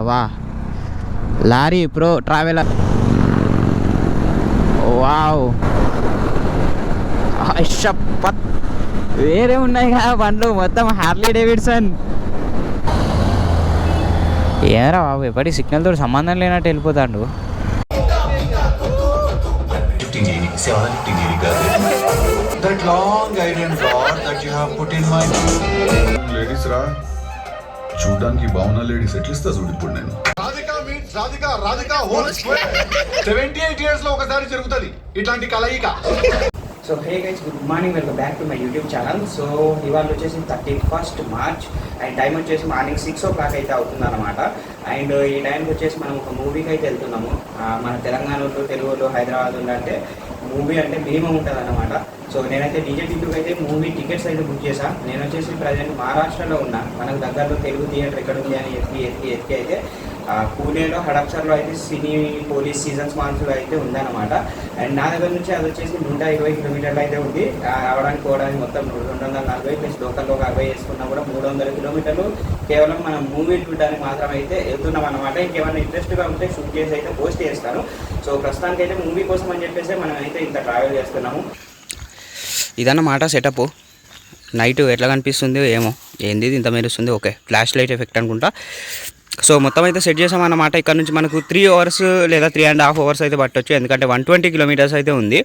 వా lorry pro traveller. Wow షప్పత్ వేరే ఉన్నాయి కదా బండ్లు మొత్తం హార్లీ డేవిడ్సన్. ఏరా బాబు ఎప్పటి సిగ్నల్తో సంబంధం లేనట్టు వెళ్ళిపోతాడు. చూడడానికి బాగున్నా లేడీస్ ఎట్లిస్తా చూడు ఇప్పుడు నేను. రాధిక హోల్ స్క్వేర్ 78 ఇయర్స్ లో ఒకసారి జరుగుతుంది ఇట్లాంటి కలయిక. So hey guys, good morning, welcome back to my YouTube channel. So ఇవాళ వచ్చేసి 31st మార్చ్ అండ్ టైం వచ్చేసి మార్నింగ్ 6 o'clock అయితే అవుతుంది అనమాట. అండ్ ఈ టైంకి వచ్చేసి మనం ఒక మూవీకి అయితే వెళ్తున్నాము. మన తెలంగాణలో, తెలుగులో, హైదరాబాద్లో అంటే మూవీ అంటే మినిమం ఉంటుంది అనమాట. సో నేనైతే డీజే టికెట్ అయితే మూవీ టికెట్స్ అయితే బుక్ చేశాను. నేను వచ్చేసి ప్రజెంట్ మహారాష్ట్రలో ఉన్నా. మనకు దగ్గరలో తెలుగు థియేటర్ ఎక్కడ ఉంది అని ఎత్తి అయితే పూణేలో హడప్సర్లో అయితే సినీ పోలీస్ సీజన్స్ మాల్స్లో అయితే ఉందన్నమాట. అండ్ నా దగ్గర నుంచి అది వచ్చేసి 120 కిలోమీటర్లు అయితే ఉంది. రావడానికి పోవడానికి మొత్తం 240 ప్లస్ లోకల్లో ఒక 60 వేసుకున్నా కూడా 300 కిలోమీటర్లు కేవలం మనం మూవీ చూడడానికి మాత్రం అయితే వెళ్తున్నాం అనమాట. ఇంకేమైనా ఇంట్రెస్ట్గా ఉంటే షూట్ చేసి అయితే పోస్ట్ చేస్తాను. సో ప్రస్తుతానికి అయితే మూవీ కోసం అని చెప్పేసి మనం అయితే ఇంత ట్రావెల్ చేస్తున్నాము. ఇదన్నమాట సెటప్. నైట్ ఎట్లా కనిపిస్తుంది ఏమో, ఏంది ఇంత మెరుస్తుంది. ఓకే, ఫ్లాష్ లైట్ ఎఫెక్ట్ అనుకుంటా. సో మొత్తం అయితే సెట్ చేసామన్నమాట. ఇక్కడ నుంచి మనకు 3 hours లేదా 3.5 hours అయితే పట్టొచ్చు, ఎందుకంటే 120 kilometers అయితే ఉంది.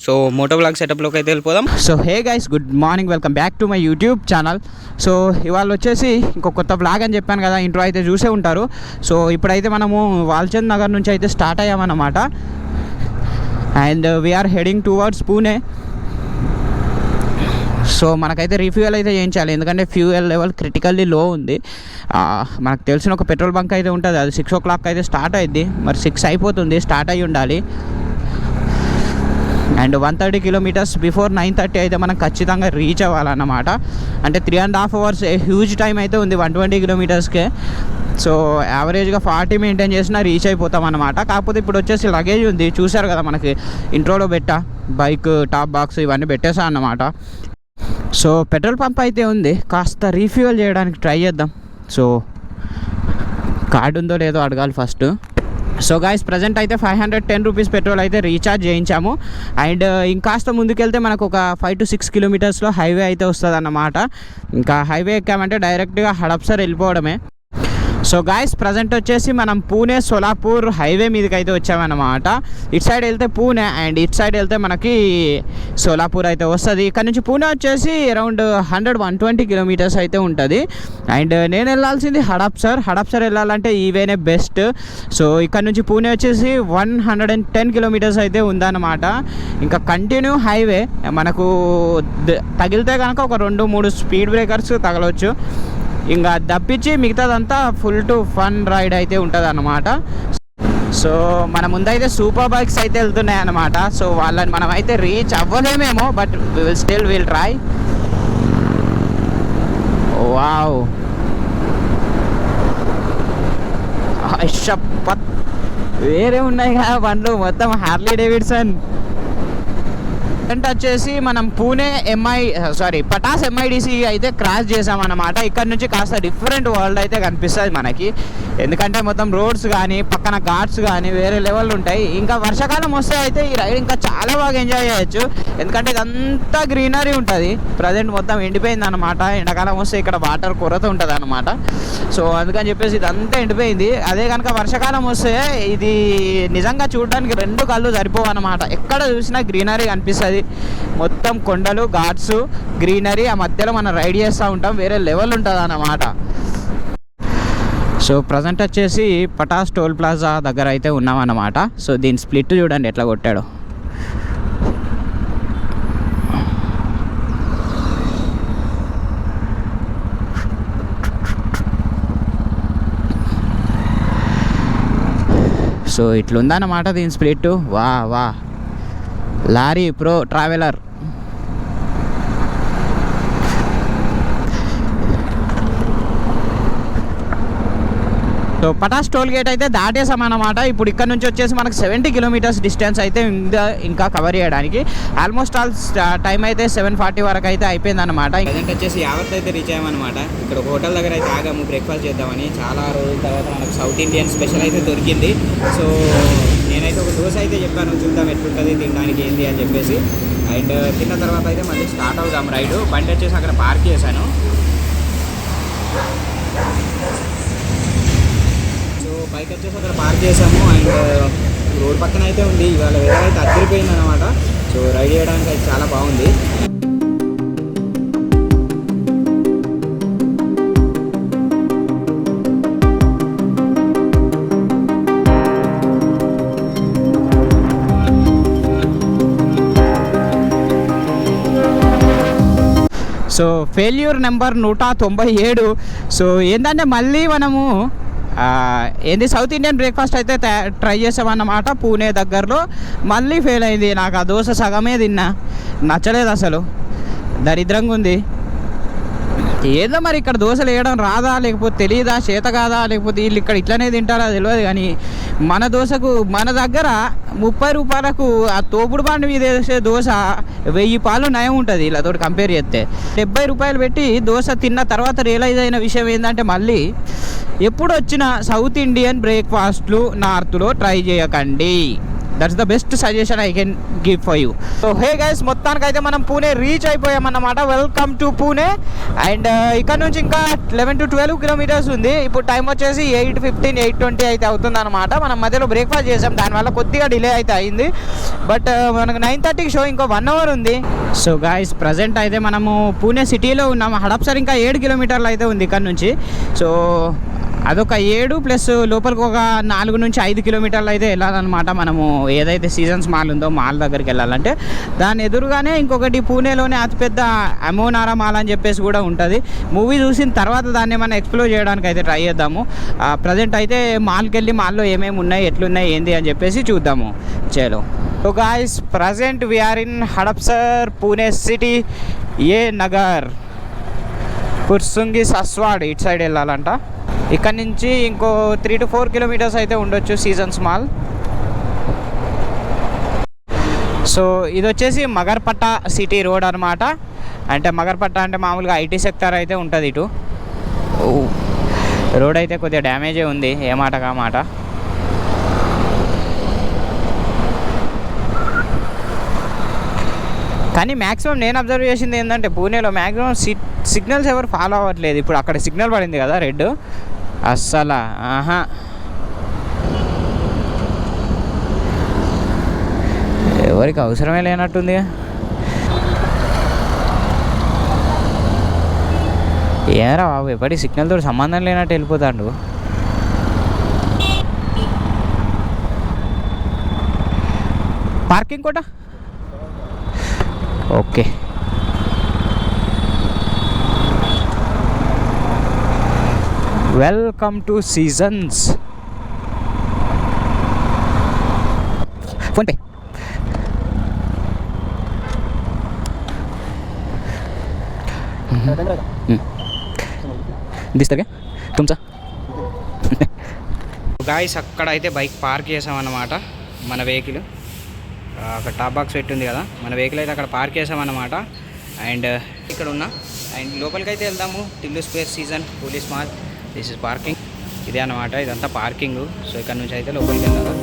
సో మోటో బ్లాగ్ సెటప్లోకి అయితే వెళ్ళిపోదాం. So hey guys, good morning, welcome back to my YouTube channel. So ఇవాళ వచ్చేసి ఇంకో కొత్త బ్లాగ్ అని చెప్పాను కదా, ఇంట్రో అయితే చూసే ఉంటారు. సో ఇప్పుడైతే మనము వాల్చంద్ నగర్ నుంచి అయితే స్టార్ట్ అయ్యామన్నమాట. And we're heading towards Pune. So మనకైతే రీఫ్యూయల్ అయితే చేయించాలి, ఎందుకంటే ఫ్యూయల్ లెవెల్ క్రిటికల్లీ లో ఉంది. మనకు తెలిసిన ఒక పెట్రోల్ బంక్ అయితే ఉంటుంది, అది 6 o'clock అయితే స్టార్ట్ అయ్యింది. మరి 6 అయిపోతుంది, స్టార్ట్ అయ్యి ఉండాలి. అండ్ 130 kilometers బిఫోర్ 9:30 అయితే మనం ఖచ్చితంగా రీచ్ అవ్వాలన్నమాట. అంటే 3.5 hours హ్యూజ్ టైం అయితే ఉంది 120 kilometersకే. సో యావరేజ్గా 40 మెయింటైన్ చేసినా రీచ్ అయిపోతాం అన్నమాట. కాకపోతే ఇప్పుడు వచ్చేసి లగేజ్ ఉంది, చూసారు కదా మనకి ఇంట్రోలో పెట్టా, బైక్ టాప్ బాక్స్ ఇవన్నీ పెట్టేసా అన్నమాట. సో పెట్రోల్ పంప్ అయితే ఉంది, కాస్త రీఫ్యూయల్ చేయడానికి ట్రై చేద్దాం. సో కార్డు ఉందో లేదో అడగాలి ఫస్ట్. సో గాయస్, ప్రజెంట్ అయితే 510 rupees పెట్రోల్ అయితే రీఛార్జ్ చేయించాము. అండ్ ఇంకాస్త ముందుకెళ్తే మనకు ఒక 5 to 6 kilometersలో హైవే అయితే వస్తుంది అన్నమాట. ఇంకా హైవే ఎక్కామంటే డైరెక్ట్గా హడప్సర్ వెళ్ళిపోవడమే. సో గాయస్, ప్రజెంట్ వచ్చేసి మనం పూణే సోలాపూర్ హైవే మీదకి అయితే వచ్చామన్నమాట. ఇటు సైడ్ వెళ్తే పూణే అండ్ ఇటు సైడ్ వెళ్తే మనకి సోలాపూర్ అయితే వస్తుంది. ఇక్కడ నుంచి పూణే వచ్చేసి అరౌండ్ 120 kilometers అయితే ఉంటుంది. అండ్ నేను వెళ్ళాల్సింది హడప్సర్ వెళ్ళాలంటే ఈవేనే బెస్ట్. సో ఇక్కడ నుంచి పూణే వచ్చేసి 110 kilometers అయితే ఉందన్నమాట. ఇంకా కంటిన్యూ హైవే, మనకు తగిలితే కనుక ఒక 2-3 స్పీడ్ బ్రేకర్స్ తగలవచ్చు. ఇంకా దప్పించి మిగతాదంతా ఫుల్ టు ఫన్ రైడ్ అయితే ఉంటుంది అన్నమాట. సో మన ముందైతే సూపర్ బైక్స్ అయితే వెళ్తున్నాయి అన్నమాట. సో వాళ్ళని మనం అయితే రీచ్ అవ్వలేమేమో, but still will try. Wow షప్పత్ వేరే ఉన్నాయి కదా బండ్లు మొత్తం హార్లీ డేవిడ్సన్. వచ్చేసి మనం పూణే పటాస్ MIDC అయితే క్రాస్ చేసామన్నమాట. ఇక్కడ నుంచి కాస్త డిఫరెంట్ వరల్డ్ అయితే కనిపిస్తుంది మనకి, ఎందుకంటే మొత్తం రోడ్స్ కానీ పక్కన ఘాట్స్ కానీ వేరే లెవెల్ ఉంటాయి. ఇంకా వర్షాకాలం వస్తే అయితే ఈ రైడ్ ఇంకా చాలా బాగా ఎంజాయ్ చేయొచ్చు, ఎందుకంటే ఇదంతా గ్రీనరీ ఉంటుంది. ప్రజెంట్ మొత్తం ఎండిపోయింది అనమాట. ఎండాకాలం వస్తే ఇక్కడ వాటర్ కొరత ఉంటుంది అనమాట. సో అందుకని చెప్పేసి ఇదంతా ఎండిపోయింది. అదే కనుక వర్షాకాలం వస్తే ఇది నిజంగా చూడడానికి 2 కళ్ళు సరిపోవు అనమాట. ఎక్కడ చూసినా గ్రీనరీ కనిపిస్తుంది, మొత్తం కొండలు, ఘాట్స్, గ్రీనరీ, ఆ మధ్యలో మనం రైడ్ చేస్తూ ఉంటాం, వేరే లెవెల్ ఉంటుంది అన్నమాట. సో ప్రజెంట్ వచ్చేసి పటాస్ టోల్ ప్లాజా దగ్గర అయితే ఉన్నామన్నమాట. సో దీని స్ప్లిట్ చూడండి ఎట్లా కొట్టాడు. సో ఇట్లుందన్నమాట దీని స్ప్లిట్. వా లారీ ప్రో ట్రావెలర్. సో పటాస్ టోల్ గేట్ అయితే దాటేసామన్నమాట. ఇప్పుడు ఇక్కడ నుంచి వచ్చేసి మనకు 70 కిలోమీటర్స్ డిస్టెన్స్ అయితే ఇంకా కవర్ చేయడానికి. ఆల్మోస్ట్ ఆల్ టైం అయితే 7:40 వరకు అయితే అయిపోయిందన్నమాట. ప్రజెంట్ వచ్చేసి యావత్ అయితే రీచ్ అయ్యామన్నమాట. ఇక్కడ ఒక హోటల్ దగ్గర అయితే ఆగాము బ్రేక్ఫాస్ట్ చేద్దామని. చాలా రోజుల తర్వాత మనకు సౌత్ ఇండియన్ స్పెషల్ అయితే దొరికింది. సో నేనైతే ఒక దోశ అయితే చెప్పాను, చూద్దాం ఎట్లుంటుంది తినడానికి ఏంటి అని చెప్పేసి. అండ్ తిన్న తర్వాత అయితే మళ్ళీ స్టార్ట్ అవుదాం రైడ్. బండి వచ్చేసి అక్కడ పార్క్ చేశాను. బైక్ వచ్చేసి అక్కడ పార్క్ చేసాము. అండ్ రోడ్ పక్కన అయితే ఉంది. ఇవాళ వెదర్ అయితే అదిరిపోయింది అనమాట. సో రైడ్ చేయడానికి అయితే చాలా బాగుంది. So failure number 197. సో ఏంటంటే మళ్ళీ మనము ఏంది సౌత్ ఇండియన్ బ్రేక్ఫాస్ట్ అయితే ట్రై చేసామన్నమాట పూణే దగ్గరలో. మళ్ళీ ఫెయిల్ అయింది. నాకు ఆ దోశ సగమే తిన్నా, నచ్చలేదు అసలు, దరిద్రంగా ఉంది. ఏదో మరి ఇక్కడ దోశలు వేయడం రాదా, లేకపోతే తెలియదా, చేత కాదా, లేకపోతే వీళ్ళు ఇక్కడ ఇట్లనే తింటారా తెలియదు. కానీ మన దోశకు మన దగ్గర 30 రూపాయలకు ఆ తోపుడు బండి మీద వేసే దోశ 1000 పాలు నయం ఉంటుంది వీళ్ళతో కంపేర్ చేస్తే. 70 రూపాయలు పెట్టి దోశ తిన్న తర్వాత రియలైజ్ అయిన విషయం ఏంటంటే మళ్ళీ ఎప్పుడు వచ్చిన సౌత్ ఇండియన్ బ్రేక్ఫాస్ట్లు నార్త్లో ట్రై చేయకండి. That's the best suggestion I can give for you. So hey guys, మొత్తానికైతే మనం పూణే రీచ్ అయిపోయామన్నమాట. Welcome to Pune. అండ్ ఇక్కడ నుంచి ఇంకా 11 to 12 కిలోమీటర్స్ ఉంది. ఇప్పుడు టైం వచ్చేసి 8:15, 8:20 అయితే అవుతుంది అనమాట. మనం మధ్యలో బ్రేక్ఫాస్ట్ చేసాం, దానివల్ల కొద్దిగా డిలే అయితే అయింది. బట్ మనకు 9:30కి షో, ఇంకో 1 అవర్ ఉంది. సో గైస్, ప్రజెంట్ అయితే మనము పూణే సిటీలో ఉన్నాము. హడప్సర్ ఇంకా 7 కిలోమీటర్లు అయితే ఉంది ఇక్కడ నుంచి. సో అదొక 7 ప్లస్ లోపలికి ఒక 4 నుంచి 5 కిలోమీటర్లు అయితే వెళ్ళాలన్నమాట. మనము ఏదైతే సీజన్స్ మాల్ ఉందో మాల్ దగ్గరికి వెళ్ళాలంటే దాని ఎదురుగానే ఇంకొకటి పూణేలోనే అతిపెద్ద అమోనారా మాల్ అని చెప్పేసి కూడా ఉంటుంది. మూవీ చూసిన తర్వాత దాన్ని మనం ఎక్స్ప్లోర్ చేయడానికి అయితే ట్రై చేద్దాము. ప్రజెంట్ అయితే మాల్కి వెళ్ళి మాల్లో ఏమేమి ఉన్నాయి, ఎట్లున్నాయి, ఏంది అని చెప్పేసి చూద్దాము. చలో. So guys, present we're in Hadapsar, Pune city, ఏ నగర్, కుర్సుంగి, సస్వాడ్ ఇటు సైడ్ వెళ్ళాలంట. ఇక్కడ నుంచి ఇంకో 3 to 4 కిలోమీటర్స్ అయితే ఉండొచ్చు సీజన్స్ మాల్. సో ఇది వచ్చేసి మగర్పట్ట సిటీ రోడ్ అనమాట. అంటే మగర్పట్ట అంటే మామూలుగా ఐటీ సెక్టర్ అయితే ఉంటుంది ఇటు. రోడ్ అయితే కొద్దిగా డ్యామేజే ఉంది, ఏ మాట కా మాట. కానీ మ్యాక్సిమం నేను అబ్జర్వ్ చేసింది ఏంటంటే పూణేలో మ్యాక్సిమం సిగ్నల్స్ ఎవరు ఫాలో అవ్వట్లేదు. ఇప్పుడు అక్కడ సిగ్నల్ పడింది కదా రెడ్, అస్సలు ఎవరికి అవసరమే లేనట్టుంది. ఏరా బాబు, ఎప్పటికి సిగ్నల్తో సంబంధం లేనట్టు వెళ్ళిపోతాడు. పార్కింగ్ కూడా okay. Welcome to seasons. PhonePe. దిస్తాగా తుమ్సా. గాయస్, అక్కడ అయితే బైక్ పార్క్ చేసామన్నమాట. మన వెహికల్ అక్కడ టాప్ బాక్స్ పెట్టి ఉంది కదా, మన వెహికల్ అయితే అక్కడ పార్క్ చేసామన్నమాట. అండ్ ఇక్కడ ఉన్నా. అండ్ లోపలికి అయితే వెళ్దాము. Tillu space season police mall. This is parking. ఇదే అన్నమాట, ఇదంతా పార్కింగ్. సో ఇక్కడ నుంచి అయితే లోపలికి వెళ్ళాలి.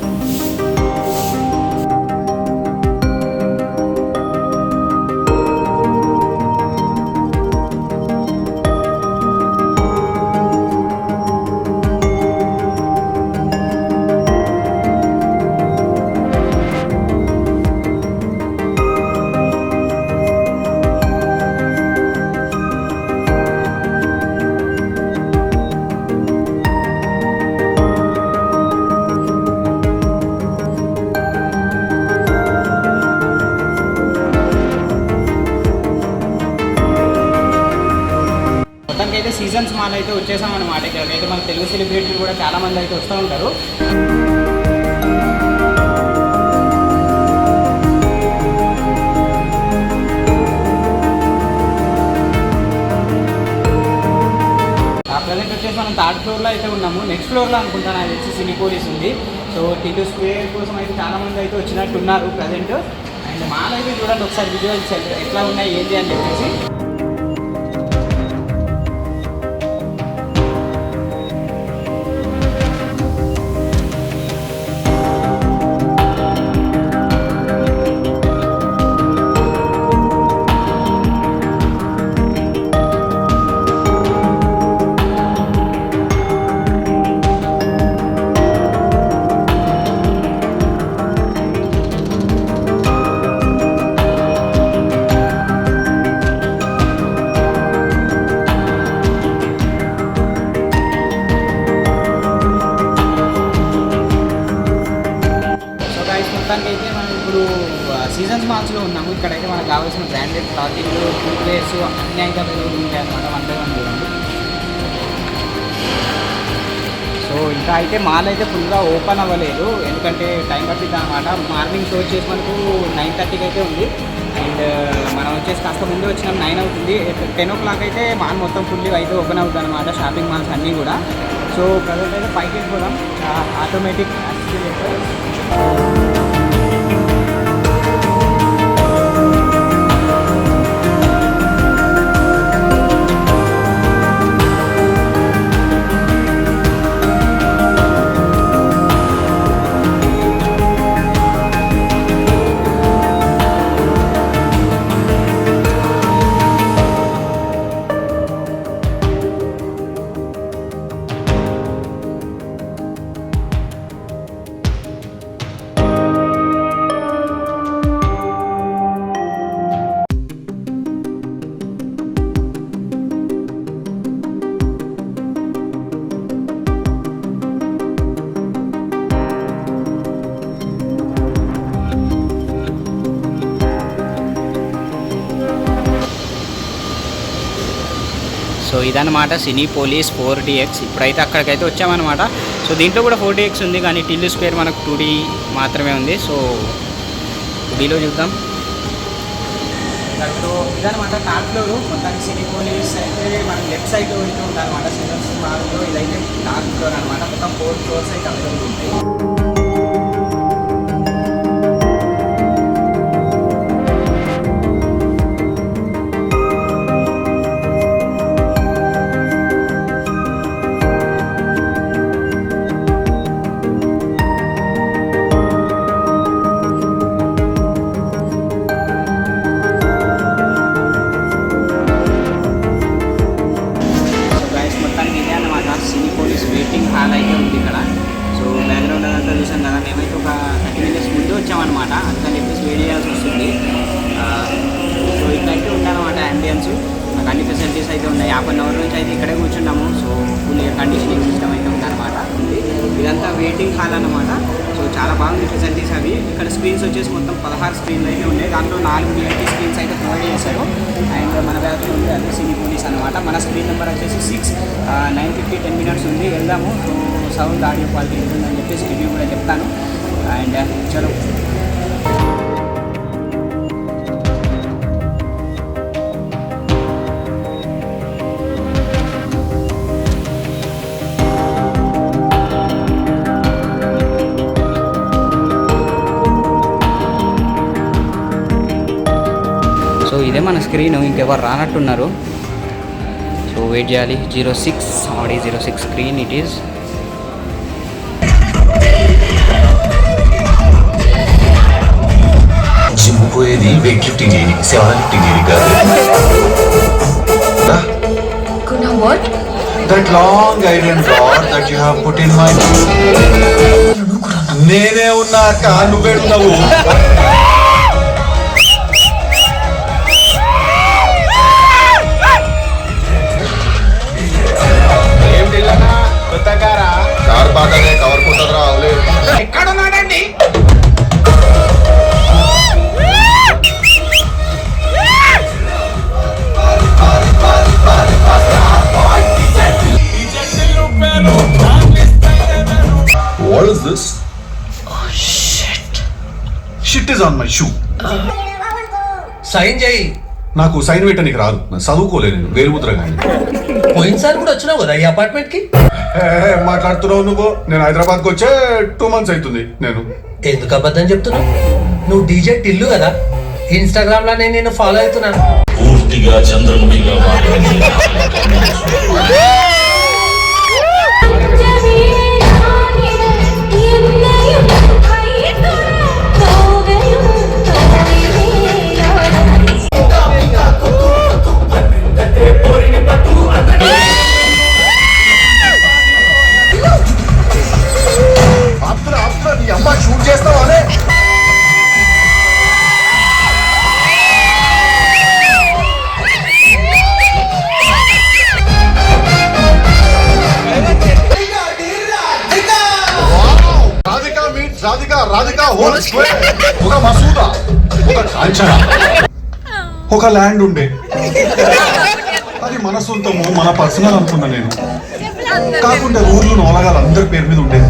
అయితే సీజన్స్ మాల్ అయితే వచ్చేసామన్నమాట. ఇక్కడికైతే మన తెలుగు సెలబ్రిటీలు కూడా చాలామంది అయితే వస్తూ ఉంటారు. ప్రజెంట్ వచ్చేసి మనం థర్డ్ ఫ్లోర్లో అయితే ఉన్నాము. నెక్స్ట్ ఫ్లోర్లో అనుకుంటాను అది వచ్చి సినిపోలిస్ ఉంది. సో టిల్లు స్క్వేర్ కోసం అయితే చాలామంది అయితే వచ్చినట్టు ఉన్నారు ప్రజెంట్. అండ్ మాల్ అయితే చూడండి ఒకసారి విజువల్స్ ఎట్లా ఉన్నాయి ఏంటి అని చెప్పేసి. అయితే మనం ఇప్పుడు సీజన్స్ మాల్స్లో ఉన్నాము. ఇక్కడైతే మనకు కావాల్సిన బ్రాండెడ్ క్లాతింగ్, ఫుట్వేర్స్ అన్నీ అయితే అవైలబుల్ ఉంటాయి అన్నమాట. 1 by 1 చూడండి. సో ఇంకా అయితే మాల్ అయితే ఫుల్గా ఓపెన్ అవ్వలేదు, ఎందుకంటే టైం పట్టిద్ది అనమాట. మార్నింగ్ షో వచ్చేసి మనకు 9:30కి అయితే ఉంది. అండ్ మనం వచ్చేసి కాస్త ముందు వచ్చినాం, 9 అవుతుంది. 10 o'clock అయితే మాల్ మొత్తం ఫుల్లీ అయితే ఓపెన్ అవుతుంది అనమాట, షాపింగ్ మాల్స్ అన్నీ కూడా. సో ప్రజెంట్ అయితే పైకి వెళ్ళిపోదాం. Automatic accelerator. సో ఇదన్నమాట సినీపోలిస్ 4DX. ఇప్పుడైతే అక్కడికైతే వచ్చామన్నమాట. సో దీంట్లో కూడా 4DX ఉంది, కానీ టిల్లు స్క్వేర్ మనకు 2D మాత్రమే ఉంది. సో 2Dలో చూద్దాం. సో ఇదన్నమాట థర్డ్ ఫ్లోర్. మొత్తానికి సినీపోలిస్ అయితే మనం లెఫ్ట్ సైడ్ వెళ్తూ ఉంటాం అనమాట. సీజన్స్ మాల్లో ఇదైతే థర్డ్ ఫ్లోర్ అనమాట. మొత్తం 4 ఫ్లోర్స్ అయితే అవైలబుల్ ఉంటాయి. వెయిటింగ్ హాల్ అయితే ఉంది ఇక్కడ. సో బ్యాక్గ్రౌండ్ అదంతా చూసాం కదా. మేమైతే ఒక 30 minutes ముందు వచ్చామన్నమాట, అందుకని చెప్పేసి వెయిట్ చేయాల్సి వస్తుంది. సో ఇక్కడైతే ఉందన్నమాట యాంబియన్స్. మాకు అన్ని ఫెసిలిటీస్ అయితే ఉన్నాయి. 1/2 hour నుంచి అయితే ఇక్కడే కూర్చున్నాము. So full air conditioning system అయితే ఉందన్నమాట. ఇదంతా వెయిటింగ్ హాల్ అన్నమాట. సో చాలా బాగుంది ఫెసిలిటీస్ అవి. ఇక్కడ స్క్రీన్స్ వచ్చేసి మొత్తం 16 స్క్రీన్లు అయితే ఉన్నాయి. దాంట్లో 4 VIP స్క్రీన్స్ అయితే ప్రొవైడ్ చేశారు. అండ్ మన బ్యాగ్లో ఉంది అది సినీపోలిస్ అనమాట. మన స్క్రీన్ నెంబర్ వచ్చేసి 6 9:50 10 minutes ఉంది. వెళ్దాము. సో సౌండ్ ఆడియో క్వాలిటీ ఉంటుందని చెప్పేసి రివ్యూ కూడా చెప్తాను. అండ్ చలో. సో ఇదే మన స్క్రీన్, ఇంకెవరు రానట్టున్నారు. సో వెయిట్ చేయాలి. 06 ఆడి 06 స్క్రీన్ ఇట్ ఈస్. జిమ్ పోయేది వెయిట్ లిఫ్టింగ్ చేయడానికి, సెవెన్ లిఫ్టింగ్ చేయడానికి కాదు. That long iron rod that you have put in my... నేనే ఉన్నా అక్క, నువ్వేడున్నావు. కారు బాగానే cover కొట్టదురా అవలే. ఎక్కడున్నాడండి? What is this? Oh shit. Shit is on my shoe. Sign చేయి. నాకు సైన్ పెట్టడానికి రాదు, చదువుకోలేదు నేను, వేలుముద్ర కానీ. పోయినసారి కూడా వచ్చినావు కదా ఈ అపార్ట్మెంట్ కి. ఏం మాట్లాడుతున్నావు నువ్వు? నేను హైదరాబాద్కి వచ్చే 2 months అవుతుంది. నేను ఎందుకు అబద్ధం చెప్తున్నావు? నువ్వు డీజే టిల్లు కదా, ఇన్స్టాగ్రామ్ లో నేను ఫాలో అవుతున్నాను. పూర్తిగా చంద్రముఖిగా మారింది. నీ అమ్మ షూట్ చేస్తావా? Radhika whole square. ఒక మసూదా, ఒక కాంచన, ఒక ల్యాండ్ ఉండే. అది మన సొంతము, మన పర్సనల్ అనుకున్నా నేను. కాకుండా ఊర్లో నోలగాలు అందరి పేరు మీద ఉండేది.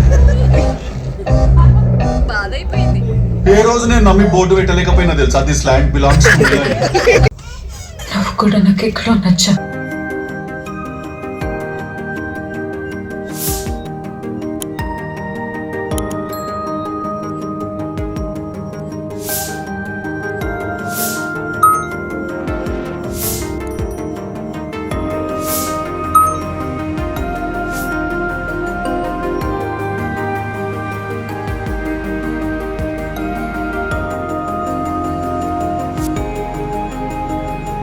ఏ రోజు నేను నమ్మి బోర్డు పెట్టలేకపోయినా తెలుసా, this land belongs to me. నువ్వు కూడా నాకు ఎక్కడో నచ్చా.